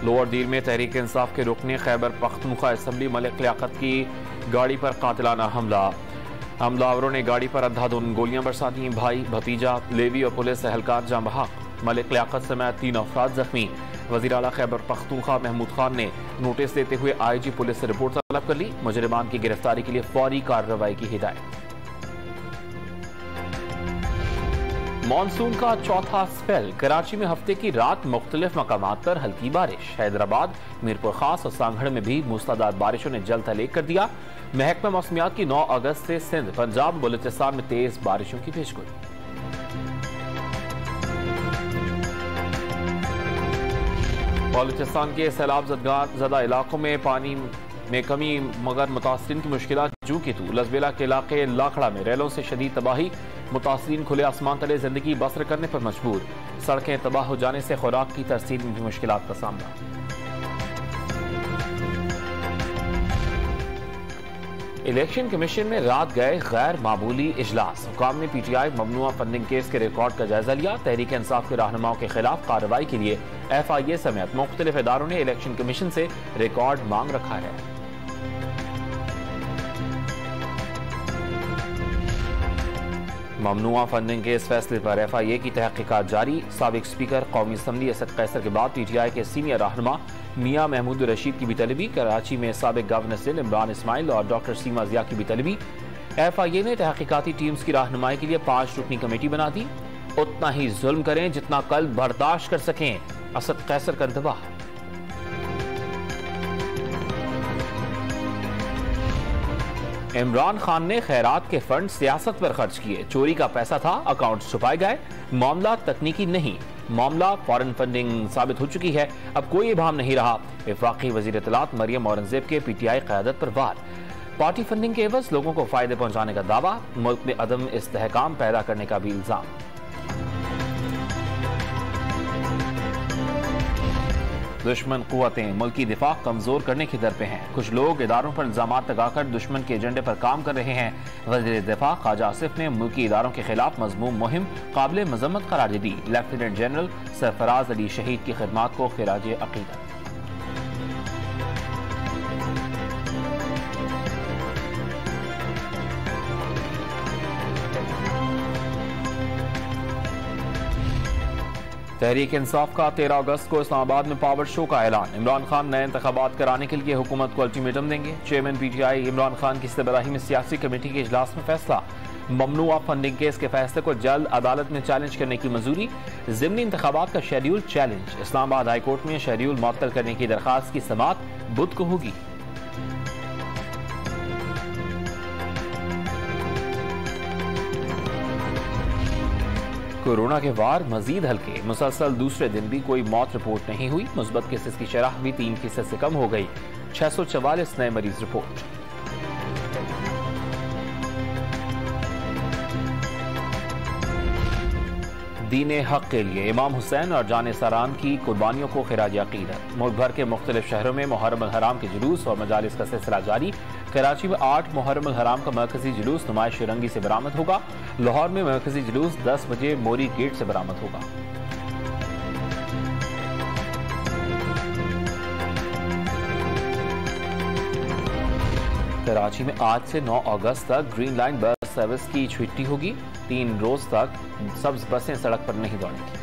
Lower दीर में तहरीक इंसाफ के रुकने खैबर पख्तूनख्वा असम्बली मलिक लियाकत की गाड़ी पर कातिलाना हमला। हमलावरों ने गाड़ी पर अंधाधुन गोलियां बरसा दी। भाई भतीजा लेवी और पुलिस एहलकार जाँ बहक। मलिक लियाकत समेत 3 अफराद जख्मी। वज़ीर आला खैबर पख्तूनख्वा महमूद खान ने नोटिस देते हुए IG पुलिस से रिपोर्ट तलब कर ली। मुजरिमान की गिरफ्तारी के लिए फौरी कार्रवाई की हिदायत। मानसून का चौथा स्पेल। कराची में हफ्ते की रात मुख्तलिफ मकामात पर हल्की बारिश। हैदराबाद, मीरपुर खास और सांगड़ में भी मूसलाधार बारिशों ने जल थलेग कर दिया। महकमा मौसमियात की 9 अगस्त से सिंध, पंजाब, बलूचिस्तान में तेज बारिशों की पेशगोई। बलूचिस्तान के सैलाब ज़दा इलाकों में पानी में कमी मगर मुतासरीन की मुश्किलात जू की तू। लजबेला के इलाके लाखड़ा में रेलों से शदीद तबाही। मुतासरीन खुले आसमान तले जिंदगी बसर करने पर मजबूर। सड़कें तबाह हो जाने से खुराक की तरसील में भी मुश्किलात का सामना। इलेक्शन कमीशन में रात गए गैर मामूली इजलास। हुकाम ने PTI ममनुआ फंडिंग केस के रिकॉर्ड का जायजा लिया। तहरीक इंसाफ के रहनुमाओं के खिलाफ कार्रवाई के लिए FIA समेत मुख्तलिफ इदारों ने इलेक्शन कमीशन से रिकॉर्ड मांग रखा है। ममनुआ फंडिंग के इस फैसले पर FIA की तहकीकात जारी। साबिक स्पीकर कौमी असम्बली असद कैसर के बाद PTI के सीनियर रहनुमा मियां महमूद रशीद की भी तलबी। कराची में साबिक गवर्नर सिंध इमरान इस्माइल और डॉक्टर सीमा जिया की भी तलबी। FIA ने तहकीकाती टीम्स की रहनुमाई के लिए 5 रुकनी कमेटी बना दी। उतना ही जुल्म करें जितना कल बर्दाश्त कर सकें, असद कैसर का इंतबाह। इमरान खान ने खैरात के फंड सियासत पर खर्च किए। चोरी का पैसा था, अकाउंट छुपाए गए। मामला तकनीकी नहीं, मामला फॉरेन फंडिंग साबित हो चुकी है। अब कोई इबाम नहीं रहा। वफाकी वजीर इत्तलात मरियम औरंगजेब के PTI क़यादत पर वार। पार्टी फंडिंग के एवज लोगों को फायदे पहुंचाने का दावा। मुल्क में अदम इस्तेहकाम पैदा करने का भी इल्जाम। दुश्मन कुव्वतें मुल्की दिफा कमजोर करने की दर पे हैं। कुछ लोग इदारों पर इल्जामात लगाकर दुश्मन के एजेंडे पर काम कर रहे हैं। वज़ीर दिफा ख्वाजा आसिफ ने मुल्की इदारों के खिलाफ मज़मूम मुहिम काबिल मजम्मत करार दी। लेफ्टिनेंट जनरल सरफराज अली शहीद की खिदमात को खिराज अकीदत। तहरीक इंसाफ का 13 अगस्त को इस्लामाबाद में पावर शो का ऐलान। इमरान खान नए इंतखाबात कराने के लिए हुकूमत को अल्टीमेटम देंगे। चेयरमैन PTI इमरान खान की सरबराही में सियासी कमेटी के इजलास में फैसला। ममनुआ फंडिंग केस के फैसले को जल्द अदालत में चैलेंज करने की मंजूरी। ज़िमनी इंतखाबात का शेड्यूल चैलेंज। इस्लामाबाद हाईकोर्ट में शेड्यूल मुअत्तल करने की दरखास्त की समाअत बुध को होगी। कोरोना के वार मजीद हल्के। मुसलसल दूसरे दिन भी कोई मौत रिपोर्ट नहीं हुई। मुस्बत केसेस की शरह भी 3% से कम हो गई। 644 नए मरीज रिपोर्ट। दीन हक के लिए इमाम हुसैन और जान सारान की कुर्बानियों को खिराज अकीदत। मुल्क भर के मुख्तलिफ शहरों में मुहर्रम अल हराम के जुलूस और मजालिस का सिलसिला जारी। कराची में 8 मुहर्रम अल हराम का मरकजी जुलूस नुमाइश रंगी से बरामद होगा। लाहौर में मरकजी जुलूस 10 बजे मोरी गेट से बरामद होगा। कराची में आज से 9 अगस्त तक ग्रीन लाइन बस सर्विस की छुट्टी होगी। 3 रोज तक सब्ज बसें सड़क पर नहीं दौड़ेंगी।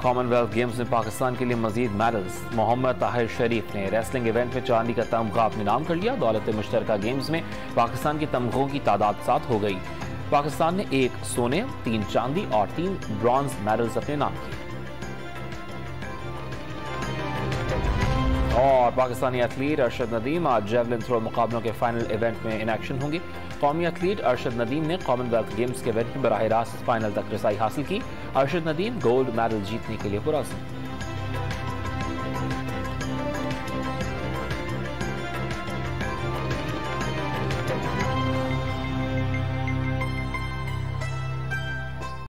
कॉमनवेल्थ गेम्स में पाकिस्तान के लिए मजीद मेडल्स। मोहम्मद ताहिर शरीफ ने रेसलिंग इवेंट में चांदी का तमगा अपने नाम कर लिया। दौलत मुश्तरका गेम्स में पाकिस्तान के तमगों की तादाद 7 हो गई। पाकिस्तान ने 1 सोने, 3 चांदी और 3 ब्रॉन्ज मेडल्स अपने नाम किए। और पाकिस्तानी एथलीट अरशद नदीम आज जेवलिन थ्रो मुकाबलों के फाइनल इवेंट में इन एक्शन होंगे। कौमी एथलीट अरशद नदीम ने कॉमनवेल्थ गेम्स के इवेंट में बराह रास्त फाइनल तक रसाई हासिल की। अरशद नदीम गोल्ड मेडल जीतने के लिए पुरअज़्म।